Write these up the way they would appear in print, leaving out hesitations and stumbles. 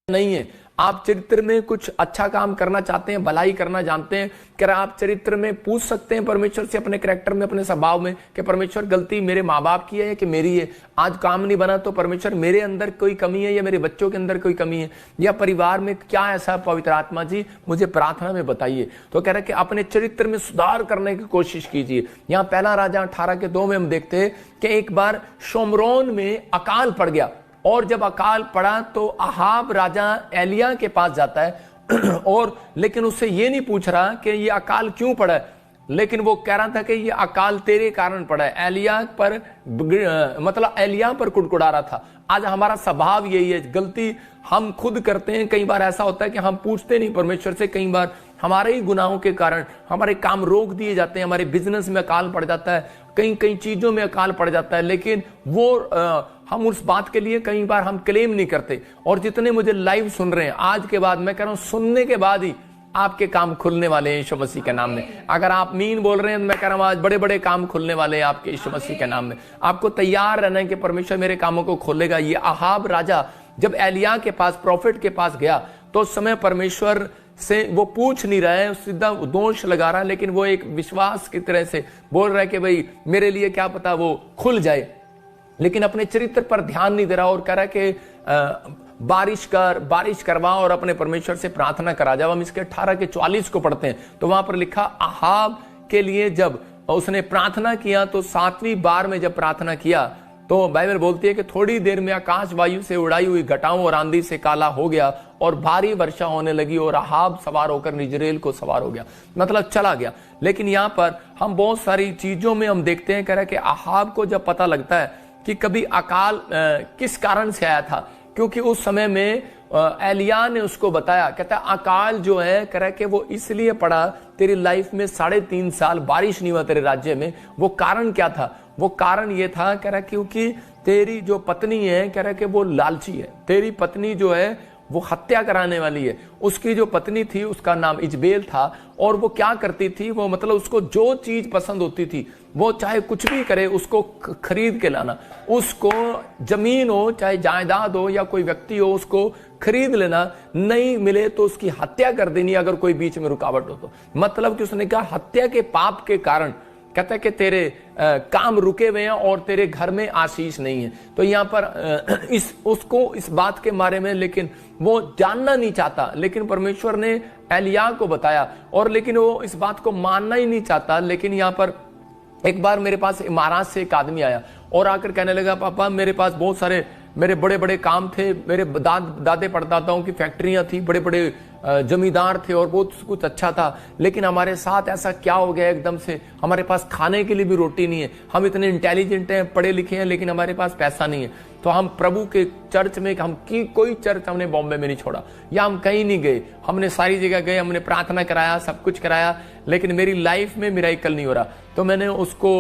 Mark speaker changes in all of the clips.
Speaker 1: नहीं है। आप चरित्र में कुछ अच्छा काम करना चाहते हैं, भलाई करना जानते हैं, क्या आप चरित्र में पूछ सकते हैं परमेश्वर से अपने कैरेक्टर में, अपने स्वभाव में कि परमेश्वर गलती मेरे माँ बाप की है कि मेरी है? आज काम नहीं बना तो परमेश्वर मेरे अंदर कोई कमी है या मेरे बच्चों के अंदर कोई कमी है या परिवार में क्या ऐसा पवित्र आत्मा जी मुझे प्रार्थना में बताइए। तो कह रहे कि अपने चरित्र में सुधार करने की कोशिश कीजिए। यहाँ पहला राजा 18:2 में हम देखते हैं कि एक बार शोमरोन में अकाल पड़ गया और जब अकाल पड़ा तो अहाब राजा एलिया के पास जाता है और लेकिन उससे ये नहीं पूछ रहा कि ये अकाल क्यों पड़ा है, लेकिन वो कह रहा था कि ये अकाल तेरे कारण पड़ा है। एलिया पर मतलब एलिया पर कुड़कुड़ा रहा था। आज हमारा स्वभाव यही है, गलती हम खुद करते हैं। कई बार ऐसा होता है कि हम पूछते नहीं परमेश्वर से, कई बार हमारे ही गुनाहों के कारण हमारे काम रोक दिए जाते हैं, हमारे बिजनेस में अकाल पड़ जाता है, कई कई चीजों में अकाल पड़ जाता है, लेकिन वो हम उस बात के लिए कई बार हम क्लेम नहीं करते। और जितने मुझे लाइव सुन रहे हैं आज के बाद, मैं कह रहा हूं सुनने के बाद ही आपके काम खुलने वाले हैं यीशु मसीह के नाम में। अगर आप मीन बोल रहे हैं तो मैं कह रहा हूं आज बड़े बड़े काम खुलने वाले हैं आपके यीशु मसीह के नाम में। आपको तैयार रहना है कि परमेश्वर मेरे कामों को खोलेगा। ये अहाब राजा जब एलिया के पास, प्रॉफिट के पास गया तो उस समय परमेश्वर से वो पूछ नहीं रहा है, सीधा दोष लगा रहा है, लेकिन वो एक विश्वास की तरह से बोल रहा है कि भाई मेरे लिए क्या पता वो खुल जाए, लेकिन अपने चरित्र पर ध्यान नहीं दे रहा और कह रहा है कि बारिश करवा और अपने परमेश्वर से प्रार्थना करा। जब हम इसके 18:44 को पढ़ते हैं तो वहां पर लिखा अहाब के लिए जब उसने प्रार्थना किया तो 7वीं बार में जब प्रार्थना किया तो बाइबल बोलती है कि थोड़ी देर में आकाश वायु से उड़ाई हुई घटाओं और आंधी से काला हो गया और भारी वर्षा होने लगी और अहाब सवार होकर इजराइल को सवार हो गया, मतलब चला गया। लेकिन यहाँ पर हम बहुत सारी चीजों में हम देखते हैं, कह रहा है कि अहाब को जब पता लगता है कि कभी अकाल किस कारण से आया था, क्योंकि उस समय में एलिया ने उसको बताया, कहता है अकाल जो है कह रहा है कि वो इसलिए पड़ा तेरी लाइफ में 3.5 साल बारिश नहीं हुआ तेरे राज्य में। वो कारण क्या था? वो कारण ये था कह रहा है क्योंकि तेरी जो पत्नी है कह रहा है कि वो लालची है। तेरी पत्नी जो है वो हत्या कराने वाली है। उसकी जो पत्नी थी उसका नाम इजबेल था और वो क्या करती थी, वो मतलब उसको जो चीज पसंद होती थी वो चाहे कुछ भी करे उसको खरीद के लाना। उसको जमीन हो चाहे जायदाद हो या कोई व्यक्ति हो उसको खरीद लेना, नहीं मिले तो उसकी हत्या कर देनी अगर कोई बीच में रुकावट हो तो। मतलब कि उसने कहा हत्या के पाप के कारण कहता है कि तेरे काम रुके हुए हैं और तेरे घर में आशीष नहीं है। तो यहाँ पर उसको इस बात के बारे में लेकिन वो जानना नहीं चाहता, लेकिन परमेश्वर ने एलिया को बताया और लेकिन वो इस बात को मानना ही नहीं चाहता। लेकिन यहाँ पर एक बार मेरे पास महाराष्ट्र से एक आदमी आया और आकर कहने लगा पापा मेरे पास बहुत सारे मेरे बड़े बड़े काम थे, मेरे दादे परदादाओं की फैक्ट्रियां थी, बड़े बड़े जमींदार थे और बहुत कुछ अच्छा था, लेकिन हमारे साथ ऐसा क्या हो गया एकदम से हमारे पास खाने के लिए भी रोटी नहीं है। हम इतने इंटेलिजेंट हैं, पढ़े लिखे हैं, लेकिन हमारे पास पैसा नहीं है। तो हम प्रभु के चर्च में कोई चर्च हमने बॉम्बे में नहीं छोड़ा या हम कहीं नहीं गए, हमने सारी जगह गए, हमने प्रार्थना कराया, सब कुछ कराया, लेकिन मेरी लाइफ में मिरेकल नहीं हो रहा। तो मैंने उसको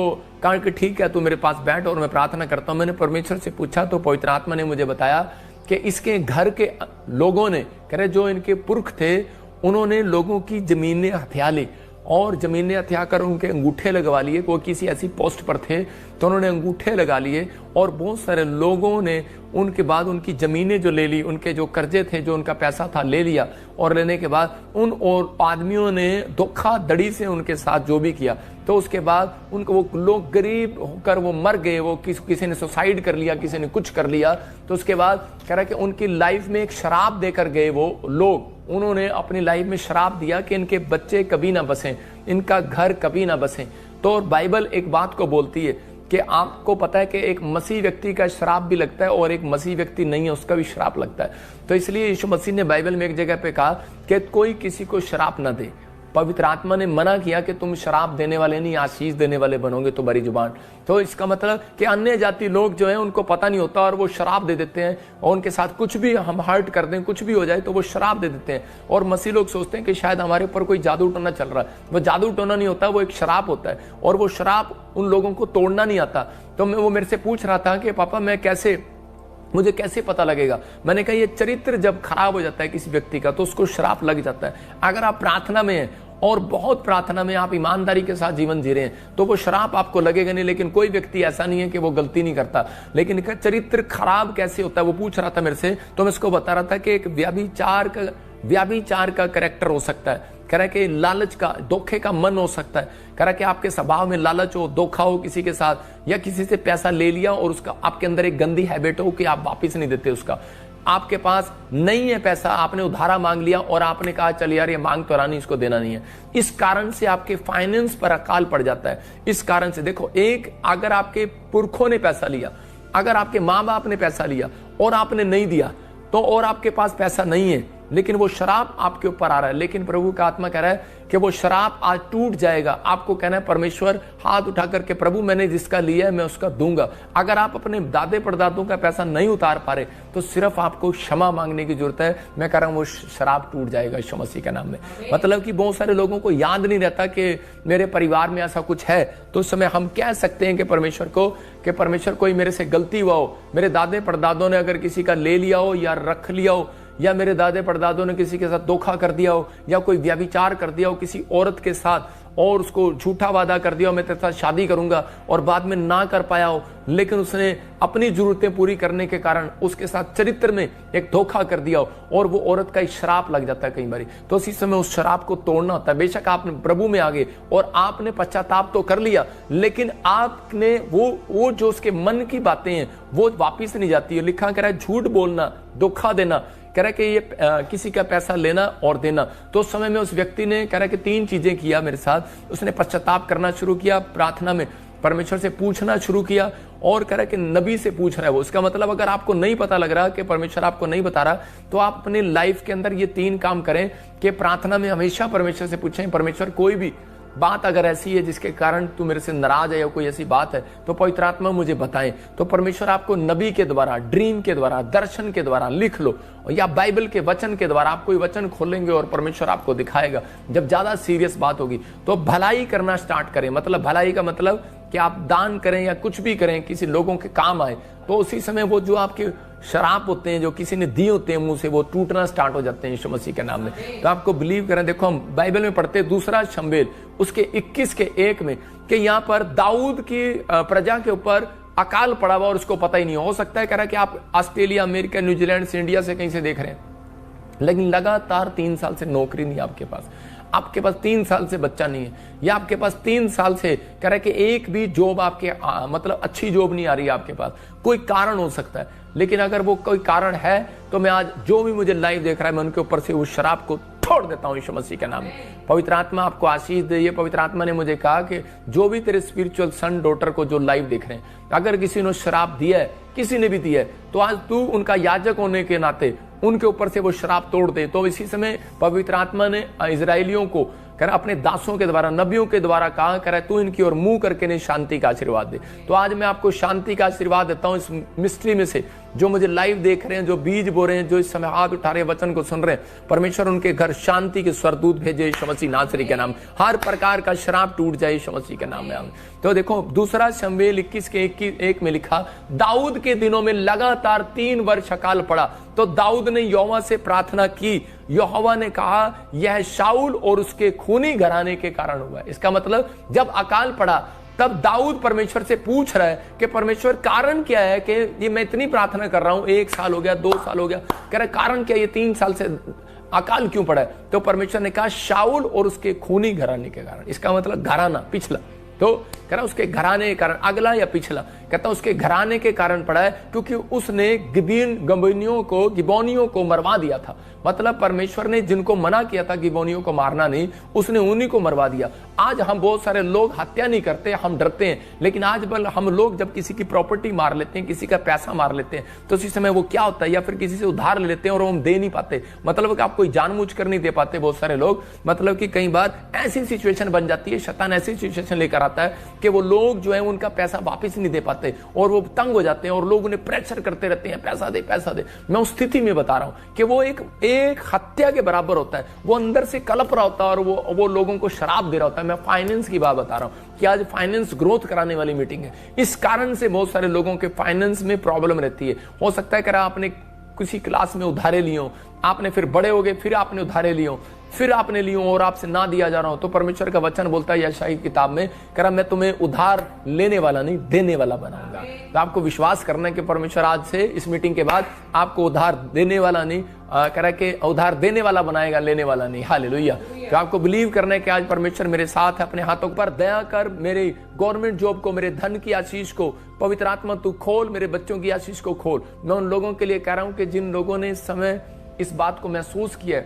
Speaker 1: कहा कि ठीक है तू मेरे पास बैठ और मैं प्रार्थना करता हूँ। मैंने परमेश्वर से पूछा तो पवित्र आत्मा ने मुझे बताया कि इसके घर के लोगों ने कह रहे जो इनके पुरख थे उन्होंने लोगों की जमीनें हथिया ली और जमीनें हथिया कर उनके अंगूठे लगवा लिए। वो किसी ऐसी पोस्ट पर थे तो उन्होंने अंगूठे लगा लिए और बहुत सारे लोगों ने उनके बाद उनकी जमीनें जो ले ली, उनके जो कर्जे थे, जो उनका पैसा था ले लिया और लेने के बाद उन और आदमियों ने धोखाधड़ी से उनके साथ जो भी किया। तो उसके बाद उनको वो लोग गरीब होकर वो मर गए, वो किसी ने सुसाइड कर लिया, किसी ने कुछ कर लिया। तो उसके बाद कह रहा है कि उनकी लाइफ में एक शराब देकर गए वो लोग, उन्होंने अपनी लाइफ में शराब दिया कि इनके बच्चे कभी ना बसें, इनका घर कभी ना बसें। तो बाइबल एक बात को बोलती है कि आपको पता है कि एक मसीह व्यक्ति का श्राप भी लगता है और एक मसीह व्यक्ति नहीं है उसका भी श्राप लगता है। तो इसलिए यीशु मसीह ने बाइबल में एक जगह पे कहा कि कोई किसी को श्राप ना दे। पवित्र आत्मा ने मना किया कि तुम शराब देने वाले नहीं आशीष देने वाले बनोगे तुम्हारी जुबान। तो इसका मतलब कि अन्य जाति लोग जो है उनको पता नहीं होता और वो शराब दे देते हैं और उनके साथ कुछ भी हम हर्ट कर दें, कुछ भी हो जाए तो वो शराब दे देते हैं। और मसीह लोग सोचते हैं कि शायद हमारे ऊपर कोई जादू टोना चल रहा है। वो जादू टोना नहीं होता, वो एक शराब होता है और वो शराब उन लोगों को तोड़ना नहीं आता। तो वो मेरे से पूछ रहा था कि पापा मुझे कैसे पता लगेगा? मैंने कहा ये चरित्र जब खराब हो जाता है किसी व्यक्ति का तो उसको श्राप लग जाता है। अगर आप प्रार्थना में हैं और बहुत प्रार्थना में आप ईमानदारी के साथ जीवन जी रहे हैं, तो वो श्राप आपको लगेगा नहीं। लेकिन कोई व्यक्ति ऐसा नहीं है कि वो गलती नहीं करता, लेकिन चरित्र खराब कैसे होता है वो पूछ रहा था मेरे से, तो मैं इसको बता रहा था कि एक व्याभिचार का कैरेक्टर हो सकता है। कह रहा है कि लालच का, धोखे का मन हो सकता है। कह रहा है कि आपके स्वभाव में लालच हो, धोखा हो किसी के साथ, या किसी से पैसा ले लिया और उसका आपके अंदर एक गंदी हैबिट हो कि आप वापस नहीं देते उसका। आपके पास नहीं है पैसा, आपने उधारा मांग लिया और आपने कहा चल यार ये मांग तो रहा नहीं, इसको देना नहीं है। इस कारण से आपके फाइनेंस पर अकाल पड़ जाता है। इस कारण से देखो, एक अगर आपके पुरखों ने पैसा लिया, अगर आपके माँ बाप ने पैसा लिया और आपने नहीं दिया, तो और आपके पास पैसा नहीं है, लेकिन वो शराब आपके ऊपर आ रहा है, लेकिन प्रभु का आत्मा कह रहा है कि वो शराब आज टूट जाएगा। आपको कहना है परमेश्वर, हाथ उठा करके प्रभु मैंने जिसका लिया है मैं उसका दूंगा। अगर आप अपने दादे परदादों का पैसा नहीं उतार पा रहे तो सिर्फ आपको क्षमा मांगने की जरूरत है। मैं कह रहा हूं वो शराब टूट जाएगा यीशु मसीह के नाम में। मतलब कि बहुत सारे लोगों को याद नहीं रहता कि मेरे परिवार में ऐसा कुछ है, तो उस समय हम कह सकते हैं कि परमेश्वर को, कि परमेश्वर कोई मेरे से गलती हुआ हो, मेरे दादे परदादों ने अगर किसी का ले लिया हो या रख लिया हो, या मेरे दादे परदादों ने किसी के साथ धोखा कर दिया हो, या कोई व्यभिचार कर दिया हो किसी औरत के साथ और उसको झूठा वादा कर दिया हो मैं तेरे साथ शादी करूंगा और बाद में ना कर पाया हो, लेकिन उसने अपनी जरूरतें पूरी करने के कारण उसके साथ चरित्र में एक धोखा कर दिया हो और वो औरत का श्राप लग जाता है कई बार। तो उसी समय उस शराब को तोड़ना होता है। बेशक आपने प्रभु में आ गए और आपने पश्चाताप तो कर लिया, लेकिन आपने वो जो उसके मन की बातें हैं वो वापिस नहीं जाती है। लिखा कह रहा है झूठ बोलना, धोखा देना, कह रहा है कि ये किसी का पैसा लेना और देना। तो उस समय में उस व्यक्ति ने कह रहा है कि 3 चीजें किया मेरे साथ। उसने पश्चाताप करना शुरू किया, प्रार्थना में परमेश्वर से पूछना शुरू किया, और कह रहा है कि नबी से पूछ रहा है वो। इसका मतलब अगर आपको नहीं पता लग रहा कि परमेश्वर आपको नहीं बता रहा, तो आप अपनी लाइफ के अंदर ये 3 काम करें कि प्रार्थना में हमेशा परमेश्वर से पूछें, परमेश्वर कोई भी बात अगर ऐसी है जिसके कारण तू मेरे से नाराज है या कोई ऐसी बात है तो पवित्र आत्मा मुझे बताएं। तो परमेश्वर आपको नबी के द्वारा, ड्रीम के द्वारा, दर्शन के द्वारा लिख लो, या बाइबल के वचन के द्वारा आप कोई वचन खोलेंगे और परमेश्वर आपको दिखाएगा। जब ज्यादा सीरियस बात होगी तो भलाई करना स्टार्ट करें। मतलब भलाई का मतलब कि आप दान करें या कुछ भी करें किसी लोगों के काम आए, तो उसी समय वो जो आपके शराब होते हैं जो किसी ने दिए होते हैं मुंह से, वो टूटना स्टार्ट हो जाते हैं यीशु मसीह के नाम में। तो आपको बिलीव करें। देखो हम बाइबल में पढ़ते हैं 2 शमूएल उसके 21:1 में कि यहाँ पर दाऊद की प्रजा के ऊपर अकाल पड़ा हुआ और उसको पता ही नहीं हो सकता है। कह रहा है कि आप ऑस्ट्रेलिया, अमेरिका, न्यूजीलैंड से, इंडिया से कहीं से देख रहे हैं, लेकिन लगातार 3 साल से नौकरी नहीं आपके पास, आपके पास 3 साल से बच्चा नहीं है, या आपके पास 3 साल से कह रहा है कि एक भी जॉब आपके मतलब अच्छी जॉब नहीं आ रही है आपके पास। कोई कारण हो सकता है, लेकिन अगर वो कोई कारण है तो मैं आज जो भी मुझे लाइव देख रहा है मैं उनके ऊपर से उस शराब को छोड़ देता हूं यीशु मसीह के नाम में। पवित्र आत्मा आपको आशीष दे। ये पवित्र आत्मा ने मुझे कहा कि जो भी तेरे स्पिरिचुअल सन डॉटर को जो लाइव देख रहे हैं, अगर किसी ने शराब दिया है, किसी ने भी दिया है, तो आज तू उनका याजक होने के नाते उनके ऊपर से वो शराब तोड़ दे। तो इसी समय पवित्र आत्मा ने इजरायलियों को कह रहा अपने दासों के द्वारा, नबियों के द्वारा कहा, कह रहा है तू इनकी ओर मुंह करके ने शांति का आशीर्वाद दे। तो आज मैं आपको शांति का आशीर्वाद देता हूं इस मिस्ट्री में से। जो मुझे लाइव देख रहे हैं, जो बीज बो रहे हैं, जो इस समय हाथ उठा रहे हैं, वचन को सुन रहे हैं, परमेश्वर उनके घर शांति के स्वरदूत भेजे यीशु मसीह नासरी के नाम। हर प्रकार का शराब टूट जाए यीशु मसीह के नाम में। तो देखो 2 शमूएल 21:1 में लिखा, दाऊद के दिनों में लगातार 3 वर्ष अकाल पड़ा, तो दाऊद ने यहोवा से प्रार्थना की। यहोवा ने कहा यह शाऊल और उसके खूनी घराने के कारण हुआ। इसका मतलब जब अकाल पड़ा तब दाऊद परमेश्वर से पूछ रहा है कि परमेश्वर कारण क्या है कि ये मैं इतनी प्रार्थना कर रहा हूं, 1 साल हो गया, 2 साल हो गया, कह रहा है कारण क्या, ये 3 साल से अकाल क्यों पड़ा है? तो परमेश्वर ने कहा शाऊल और उसके खूनी घराने के कारण। इसका मतलब घराना पिछला, तो कह रहा उसके घराने के कारण, अगला या पिछला, कहता उसके घराने के कारण पड़ा है क्योंकि उसने गिबोनियों को मरवा दिया था। मतलब परमेश्वर ने जिनको मना किया था गिबोनियों को मारना नहीं, उसने उन्हीं को मरवा दिया। आज हम बहुत सारे लोग हत्या नहीं करते, हम डरते हैं, लेकिन आज बल हम लोग जब किसी की प्रॉपर्टी मार लेते हैं, किसी का पैसा मार लेते हैं, तो उसी समय वो क्या होता है, या फिर किसी से उधार ले लेते हैं और हम दे नहीं पाते, मतलब कि आप कोई जानबूझ कर नहीं दे पाते बहुत सारे लोग। मतलब कि कई बार ऐसी सिचुएशन बन जाती है, शैतान ऐसी सिचुएशन लेकर आता है कि वो लोग जो है उनका पैसा वापस नहीं दे पाते और वो तंग हो जाते हैं और लोग उन्हें प्रेशर करते रहते हैं, पैसा दे पैसा दे। मैं उस स्थिति में बता रहा हूं कि वो एक हत्या के बराबर होता है। वो अंदर से कलप रहा होता है और वो लोगों को शराब दे रहा होता है। मैं फाइनेंस की बात बता रहा हूं कि आज फाइनेंस ग्रोथ कराने वाली मीटिंग है। इस कारण से बहुत सारे लोगों के फाइनेंस में प्रॉब्लम रहती है। हो सकता है कि आपने किसी क्लास में उधारे लिए हो, आपने फिर बड़े हो गए, फिर आपने उधारे लिए हो, फिर आपने ली और आपसे ना दिया जा रहा हो, तो परमेश्वर का वचन बोलता है यशायाह की किताब में, कह रहा मैं तुम्हें उधार लेने वाला नहीं देने वाला बनाऊंगा। तो आपको विश्वास करना है कि परमेश्वर आज से इस मीटिंग के बाद आपको उधार देने वाला नहीं, कह रहा कि उधार देने वाला बनाएगा, लेने वाला नहीं। हालेलुया। तो आपको बिलीव करना है कि आज परमेश्वर मेरे साथ है। अपने हाथों पर दया कर, मेरे गवर्नमेंट जॉब को, मेरे धन की आशीष को पवित्र आत्मा तू खोल, मेरे बच्चों की आशीष को खोल। मैं उन लोगों के लिए कह रहा हूं कि जिन लोगों ने इस समय इस बात को महसूस किया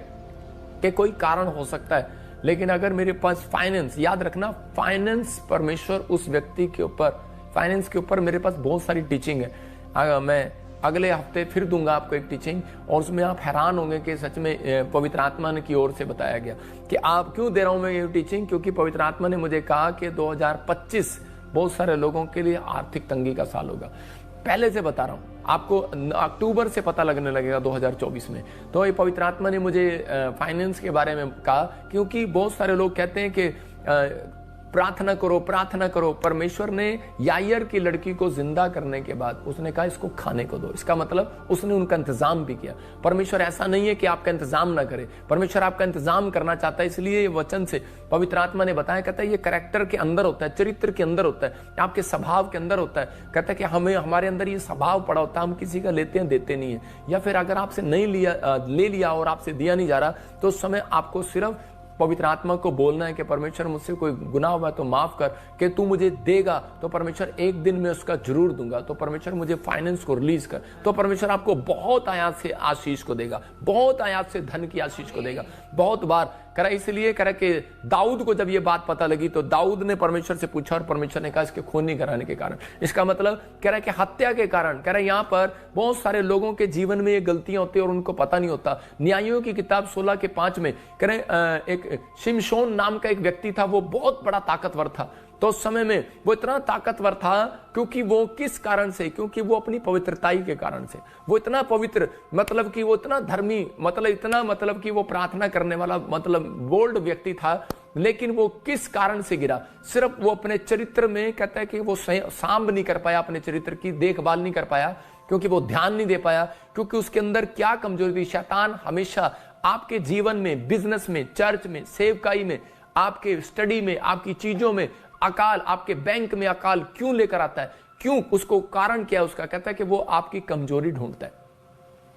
Speaker 1: कि कोई कारण हो सकता है, लेकिन अगर मेरे पास फाइनेंस, याद रखना फाइनेंस परमेश्वर उस व्यक्ति के ऊपर, फाइनेंस के ऊपर मेरे पास बहुत सारी टीचिंग है। मैं अगले हफ्ते फिर दूंगा आपको एक टीचिंग, और उसमें आप हैरान होंगे कि सच में पवित्र आत्मा की ओर से बताया गया कि आप क्यों दे रहा हूं मैं ये टीचिंग, क्योंकि पवित्र आत्मा ने मुझे कहा कि 2025 बहुत सारे लोगों के लिए आर्थिक तंगी का साल होगा। पहले से बता रहा हूं आपको, अक्टूबर से पता लगने लगेगा 2024 में। तो ये पवित्र आत्मा ने मुझे फाइनेंस के बारे में कहा, क्योंकि बहुत सारे लोग कहते हैं कि प्रार्थना करो प्रार्थना करो। परमेश्वर ने यायर की लड़की को जिंदा करने के बाद उसने कहा इसको खाने को दो। इसका मतलब उसने उनका इंतजाम भी किया। परमेश्वर ऐसा नहीं है कि आपका इंतजाम ना करे, परमेश्वर आपका इंतजाम करना चाहता है। इसलिए ये वचन से पवित्र आत्मा ने बताया, कहता है ये कैरेक्टर के अंदर होता है, चरित्र के अंदर होता है, आपके स्वभाव के अंदर होता है। कहता है कि हमारे अंदर ये स्वभाव पड़ा होता है, हम किसी का लेते हैं देते नहीं है। या फिर अगर आपसे नहीं ले लिया और आपसे दिया नहीं जा रहा, तो उस समय आपको सिर्फ पवित्र आत्मा को बोलना है कि परमेश्वर मुझसे कोई गुनाह हुआ तो माफ कर, कि तू मुझे देगा तो परमेश्वर एक दिन में उसका जरूर दूंगा। तो परमेश्वर मुझे फाइनेंस को रिलीज कर, तो परमेश्वर आपको बहुत आयात से आशीष को देगा, बहुत आयात से धन की आशीष को देगा। बहुत बार करा, इसलिए करा कि दाऊद को जब ये बात पता लगी तो दाऊद ने परमेश्वर से पूछा और परमेश्वर ने कहा इसके खून नहीं कराने के कारण। इसका मतलब कह रहा है कि हत्या के कारण। कह रहा है यहाँ पर बहुत सारे लोगों के जीवन में ये गलतियां होती है और उनको पता नहीं होता। न्यायों की किताब 16:5 में कह रहे एक शिमशोन नाम का एक व्यक्ति था, वो बहुत बड़ा ताकतवर था। तो उस समय में वो इतना ताकतवर था क्योंकि वो किस कारण से, क्योंकि वो अपनी पवित्रताई के कारण से, वो इतना पवित्र, मतलब कि वो इतना धर्मी, मतलब इतना, मतलब कि वो प्रार्थना करने वाला, मतलब बोल्ड व्यक्ति था। लेकिन वो किस कारण से गिरा? सिर्फ वो अपने चरित्र में, कहता है कि वो सांभ नहीं कर पाया, अपने चरित्र की देखभाल नहीं कर पाया, क्योंकि वो ध्यान नहीं दे पाया, क्योंकि उसके अंदर क्या कमजोरी थी। शैतान हमेशा आपके जीवन में, बिजनेस में, चर्च में, सेवकाई में, आपके स्टडी में, आपकी चीजों में अकाल, आपके बैंक में अकाल क्यों लेकर आता है? क्यों? उसको कारण क्या है उसका? कहता है कि वो आपकी कमजोरी ढूंढता है,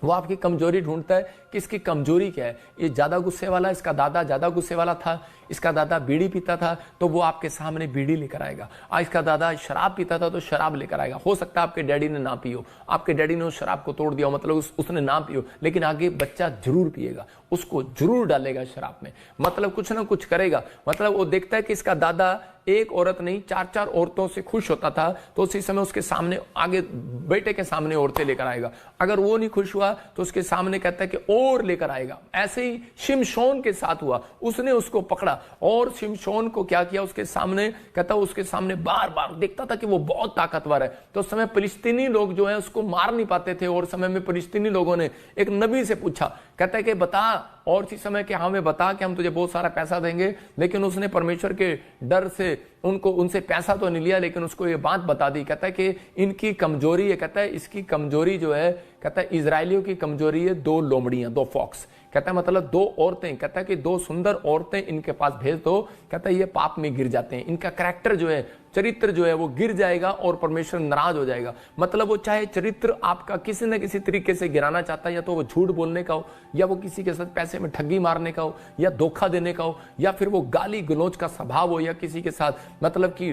Speaker 1: वो आपकी कमजोरी ढूंढता है कि इसकी कमजोरी क्या है। ये ज्यादा गुस्से वाला, इसका दादा ज्यादा गुस्से वाला था, इसका दादा बीड़ी पीता था तो वो आपके सामने बीड़ी लेकर आएगा। इसका दादा शराब पीता था तो शराब लेकर आएगा। हो सकता है आपके डैडी ने ना पियो, आपके डैडी ने उस शराब को तोड़ दिया, मतलब उसने ना पियो, लेकिन आगे बच्चा जरूर पिएगा, उसको जरूर डालेगा शराब में, मतलब कुछ ना कुछ करेगा। मतलब वो देखता है कि इसका दादा एक औरत नहीं 4-4 औरतों से खुश होता था, तो उसी समय उसके सामने, आगे बेटे के सामने औरतें लेकर आएगा। अगर वो नहीं खुश हुआ तो उसके सामने कहता है कि और लेकर आएगा। ऐसे ही शिमशोन के साथ हुआ, उसने उसको पकड़ा और शिमशोन को क्या किया, उसके सामने, कहता उसके सामने बार बार देखता था कि वो बहुत ताकतवर है। तो उस समय फिलिस्तीनी लोग जो है उसको मार नहीं पाते थे, और समय में फिलिस्तीनी लोगों ने एक नबी से पूछा, कहता है कि बता, और इसी समय कि हमें बता कि हम तुझे बहुत सारा पैसा देंगे। लेकिन उसने परमेश्वर के डर से उनसे पैसा तो नहीं लिया, लेकिन उसको ये बात बता दी, कहता है कि इनकी कमजोरी है, कहता है इसकी कमजोरी जो है, कहता है इजरायलियों की कमजोरी है 2 लोमड़ियां, 2 फॉक्स, कहता है मतलब 2 औरतें, कहता है कि 2 सुंदर औरतें इनके पास भेज दो, कहता है ये पाप में गिर जाते हैं, इनका कैरेक्टर जो है, चरित्र जो है वो गिर जाएगा और परमेश्वर नाराज हो जाएगा। मतलब वो चाहे चरित्र आपका किसी न किसी तरीके से गिराना चाहता है, या तो वो झूठ बोलने का हो, या वो किसी के साथ पैसे में ठगी मारने का हो, या धोखा देने का हो, या फिर वो गाली गलौज का स्वभाव हो, या किसी के साथ मतलब कि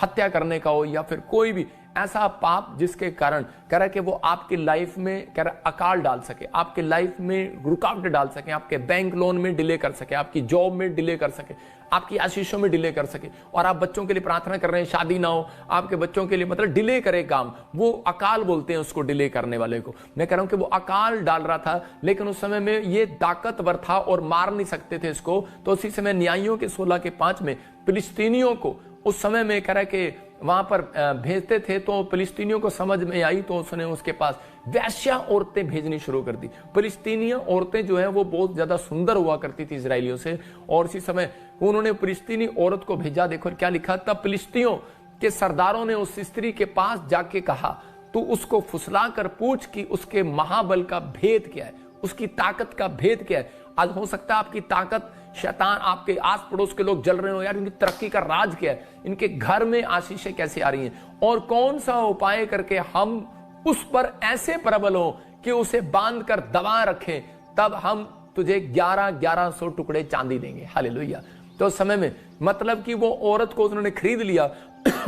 Speaker 1: हत्या करने का हो, या फिर कोई भी ऐसा पाप जिसके कारण कह रहा है कि वो आपकी लाइफ में कह रहा अकाल डाल सके, आपके लाइफ में रुकावट डाल सके, आपके बैंक लोन में डिले कर सके, आपकी जॉब में डिले कर सके, आपकी आशीषों में डिले कर सके। और आप बच्चों के लिए प्रार्थना कर रहे हैं, शादी ना हो, आपके बच्चों के लिए मतलब डिले करे काम, वो अकाल बोलते हैं उसको, डिले करने वाले को। मैं कह रहा हूं कि वो अकाल डाल रहा था, लेकिन उस समय में ये ताकतवर था और मार नहीं सकते थे इसको। तो उसी समय न्यायियों के 16:5 में फिलिस्तीनियों को उस समय में कह रहा है कि वहां पर भेजते थे, तो फिलिस्तीनियों को समझ में आई, तो उसने उसके पास वैश्या औरतें भेजनी शुरू कर दी। फिलिस्तीनी औरतें जो है वो बहुत ज्यादा सुंदर हुआ करती थी इजरायलियों से, और इसी समय उन्होंने फिलिस्तीनी औरत को भेजा। देखो क्या लिखा, तब फिलिस्तियों के सरदारों ने उस स्त्री के पास जाके कहा, तू उसको फुसला कर पूछ कि उसके महाबल का भेद क्या है। उसकी ताकत का भेद क्या है। आज हो सकता है आपकी ताकत, शैतान, आपके आस पड़ोस के लोग जल रहे हो, यार इनकी तरक्की का राज क्या है, इनके घर में आशीषें कैसे आ रही हैं, और कौन सा उपाय करके हम उस पर ऐसे प्रबल हो कि उसे बांध कर दबा रखें, तब हम तुझे 1100 टुकड़े चांदी देंगे। हालेलुया। तो उस समय में मतलब कि वो औरत को उन्होंने खरीद लिया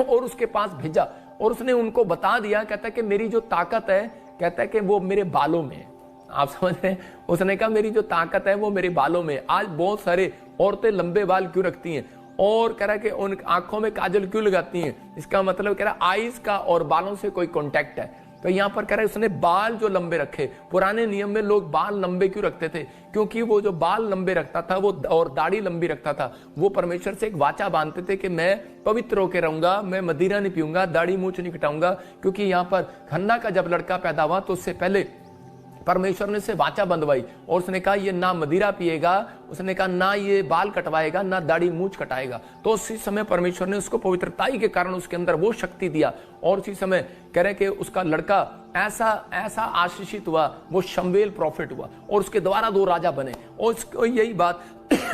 Speaker 1: और उसके पास भेजा, और उसने उनको बता दिया, कहता है कि मेरी जो ताकत है, कहता है कि वो मेरे बालों में है। आप समझ रहे हैं, उसने कहा मेरी जो ताकत है वो मेरे बालों में। आज बहुत सारे औरतें लंबे बाल क्यों रखती हैं, और कह रहा है कि उन आंखों में काजल क्यों लगाती हैं, इसका मतलब कह रहा है आईज का और बालों से कोई कॉन्टैक्ट है। तो यहां पर कह रहा है उसने बाल जो लंबे रखे। पुराने नियम में लोग बाल लंबे क्यों रखते थे, क्योंकि वो जो बाल लंबे रखता था वो और दाढ़ी लंबी रखता था, वो परमेश्वर से एक वाचा बांधते थे कि मैं पवित्र होकर रहूंगा, मैं मदिरा नहीं पीऊंगा, दाढ़ी मूछ नहीं कटाऊंगा। क्योंकि यहाँ पर हन्ना का जब लड़का पैदा हुआ तो उससे पहले परमेश्वर ने से वाचा बंधवाई, और उसने कहा ये ना मदिरा पिएगा, उसने कहा ना ये बाल कटवाएगा, ना दाढ़ी मूछ कटाएगा। तो उसी समय परमेश्वर ने उसको पवित्रताई के कारण उसके अंदर वो शक्ति दिया, और उसी समय कह रहे कि उसका लड़का ऐसा आशीषित हुआ, वो शमवेल प्रॉफिट हुआ, और उसके द्वारा 2 राजा बने। और यही बात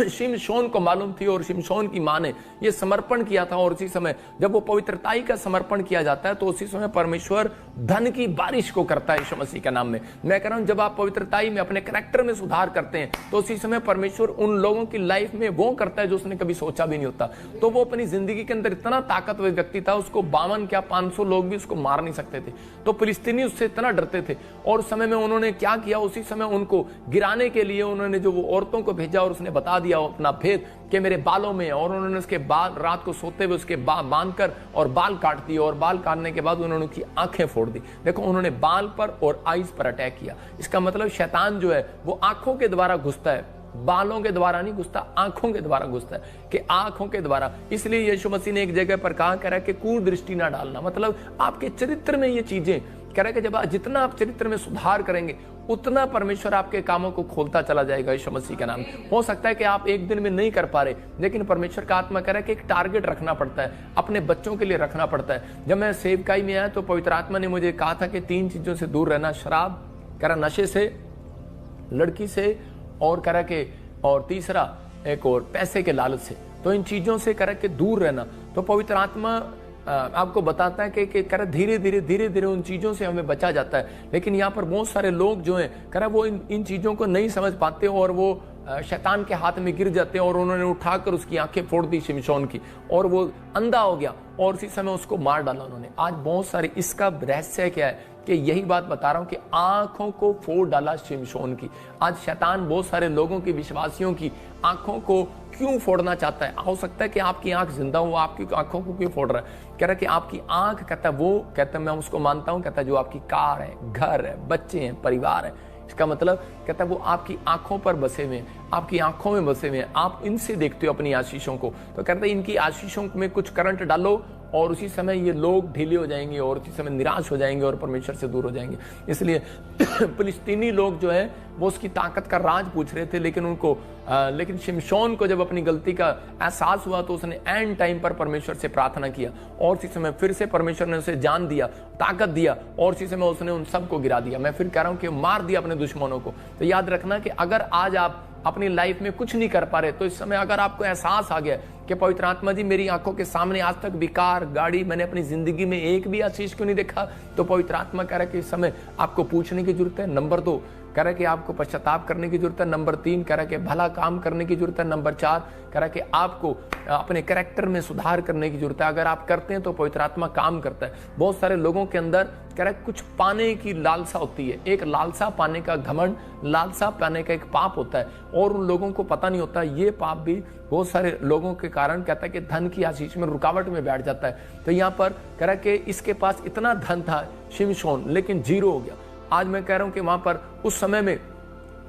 Speaker 1: शिमशोन को मालूम थी, और शिमशोन की मां ने ये समर्पण किया था। और उसी समय जब वो पवित्रताई का समर्पण किया जाता है तो उसी समय परमेश्वर धन की बारिश को करता है यीशु मसीह के नाम में। मैं कह रहा हूं, जब आप पवित्रताई में अपने कैरेक्टर में सुधार करते हैं तो उसी समय परमेश्वर उन लोगों की लाइफ में वो करता है जो उसने कभी सोचा भी नहीं होता। तो वो अपनी जिंदगी के अंदर इतना ताकतवर व्यक्ति था, उसको 500 लोग भी उसको मार नहीं सकते थे। तो फिलिस्तीनी उससे इतना डरते थे, और उस समय में उन्होंने क्या किया, उसी समय उनको गिराने के लिए उन्होंने जो वो औरतों को भेजा, और उसने बता दिया अपना भेद कि मेरे बालों में, और उन्होंने उसके बाल रात को सोते हुए उसके बांधकर और बाल काट दिए, और बाल काटने के बाद उन्होंने उनकी आंखें फोड़ दी। देखो, उन्होंने बाल पर और आईज पर अटैक किया। इसका मतलब शैतान जो है वो आंखों के द्वारा घुसता है, बालों के द्वारा नहीं घुसता, आंखों के द्वारा घुसता है, कि आंखों के द्वारा। इसलिए यीशु मसीह ने एक जगह पर कहा, कह रहा है कि कुदृष्टि ना डालना, मतलब आपके चरित्र में ये चीजें, कह रहा है कि जब जितना आप चरित्र में सुधार करेंगे उतना परमेश्वर आपके कामों को खोलता चला जाएगा यीशु मसीह के नाम। हो सकता है कि आप एक दिन में नहीं कर पा रहे, लेकिन परमेश्वर का आत्मा कह रहा है कि एक टारगेट रखना पड़ता है, अपने बच्चों के लिए रखना पड़ता है। जब मैं सेवकाई में आया तो पवित्र आत्मा ने मुझे कहा था कि 3 चीजों से दूर रहना, शराब, कह रहा नशे से, लड़की से, और कह रहा कि और तीसरा एक और पैसे के लालच से। तो इन चीजों से कह रहा कि दूर रहना। तो पवित्र आत्मा आपको बताता है कि कह रहा धीरे धीरे उन चीजों से हमें बचा जाता है। लेकिन यहाँ पर बहुत सारे लोग जो हैं, कह रहा वो इन चीजों को नहीं समझ पाते, और वो शैतान के हाथ में गिर जाते हैं, और उन्होंने उठाकर उसकी आंखें फोड़ दी शिमशोन की, और वो अंधा हो गया, और उसी समय उसको मार डाला उन्होंने। आज बहुत सारे, इसका रहस्य क्या है कि यही बात बता रहा हूं कि आंखों को फोड़ डाला शिमशोन की। आज शैतान बहुत सारे लोगों की, विश्वासियों की आंखों को क्यों फोड़ना चाहता है। हो सकता है कि आपकी आंख जिंदा हो, आपकी आंखों को क्यों फोड़ रहा है। कह रहा है कि आपकी आंख, कहता है वो, कहता है मैं उसको मानता हूं, कहता है जो आपकी कार है, घर है, बच्चे हैं, परिवार है, इसका मतलब कहता है वो आपकी आंखों पर बसे हुए हैं, आपकी आंखों में बसे हुए हैं, आप इनसे देखते हो अपनी आशीषों को। तो कहता है इनकी आशीषों में कुछ करंट डालो, और उसी समय ये लोग ढीले हो जाएंगे, और उसी समय निराश हो जाएंगे, और परमेश्वर से दूर हो जाएंगे। इसलिए फिलिस्तीनी लोग जो है वो उसकी ताकत का राज पूछ रहे थे, लेकिन शिमशोन को जब अपनी गलती का एहसास हुआ तो उसने एंड टाइम पर परमेश्वर से प्रार्थना किया, और उसी समय फिर से परमेश्वर ने उसे जान दिया, ताकत दिया, और उसी समय उसने उन सबको गिरा दिया। मैं फिर कह रहा हूं कि मार दिया अपने दुश्मनों को। तो याद रखना कि अगर आज आप अपनी लाइफ में कुछ नहीं कर पा रहे, तो इस समय अगर आपको एहसास आ गया कि पवित्र आत्मा जी मेरी आंखों के सामने आज तक विकार, गाड़ी, मैंने अपनी जिंदगी में एक भी आशीष क्यों नहीं देखा, तो पवित्र आत्मा कह रहा है कि इस समय आपको पूछने की जरूरत है। नंबर 2 कह रहा है कि आपको पश्चाताप करने की जरूरत है। नंबर 3 कह रहा है कि भला काम करने की जरूरत है। नंबर 4 कह रहा है कि आपको अपने कैरेक्टर में सुधार करने की जरूरत है। अगर आप करते हैं तो पवित्र आत्मा काम करता है। बहुत सारे लोगों के अंदर कह रहा है कुछ पाने की लालसा होती है, एक लालसा पाने का घमंड, लालसा पाने का एक पाप होता है, और उन लोगों को पता नहीं होता ये पाप भी बहुत सारे लोगों के कारण कहता है कि धन की आशीष में रुकावट में बैठ जाता है। तो यहाँ पर कह रहा है कि इसके पास इतना धन था शिमशोन, लेकिन 0 हो गया। आज मैं कह रहा हूं कि वहां पर उस समय में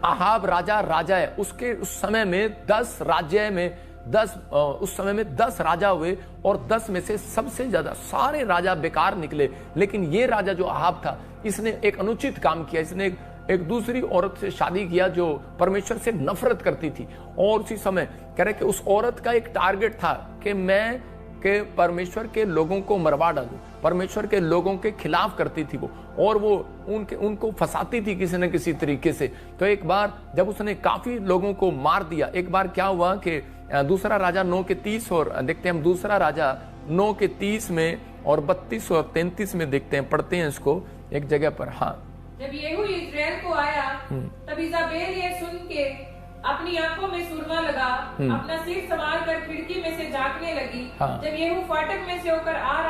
Speaker 1: अहाब राजा है, उसके उस समय में 10 राज्य में 10 राजा हुए, और 10 में से सबसे ज्यादा सारे राजा बेकार निकले। लेकिन ये राजा जो अहाब था, इसने एक अनुचित काम किया, इसने एक दूसरी औरत से शादी किया जो परमेश्वर से नफरत करती थी। और उसी समय कह रहे कि उस औरत का एक टारगेट था कि मैं कि परमेश्वर के लोगों को मरवा डालूं, परमेश्वर के लोगों के खिलाफ करती थी वो, और वो उनको फंसाती थी किसी न किसी तरीके से। तो एक बार जब उसने काफी लोगों को मार दिया, एक बार क्या हुआ कि दूसरा राजा 9:30 और देखते हैं हम, दूसरा राजा 9:30 में और 32 और 33 में देखते हैं, पढ़ते हैं इसको एक जगह पर। हाँ,
Speaker 2: जब येहू इस्राएल को आया तब इजाबेल ये सुन के अपनी आंखों में सुरमा लगा, अपना सिर संवार कर खिड़की में से झांकने लगी।
Speaker 1: हाँ।
Speaker 2: जब येहू फाटक में से होकर आ रहा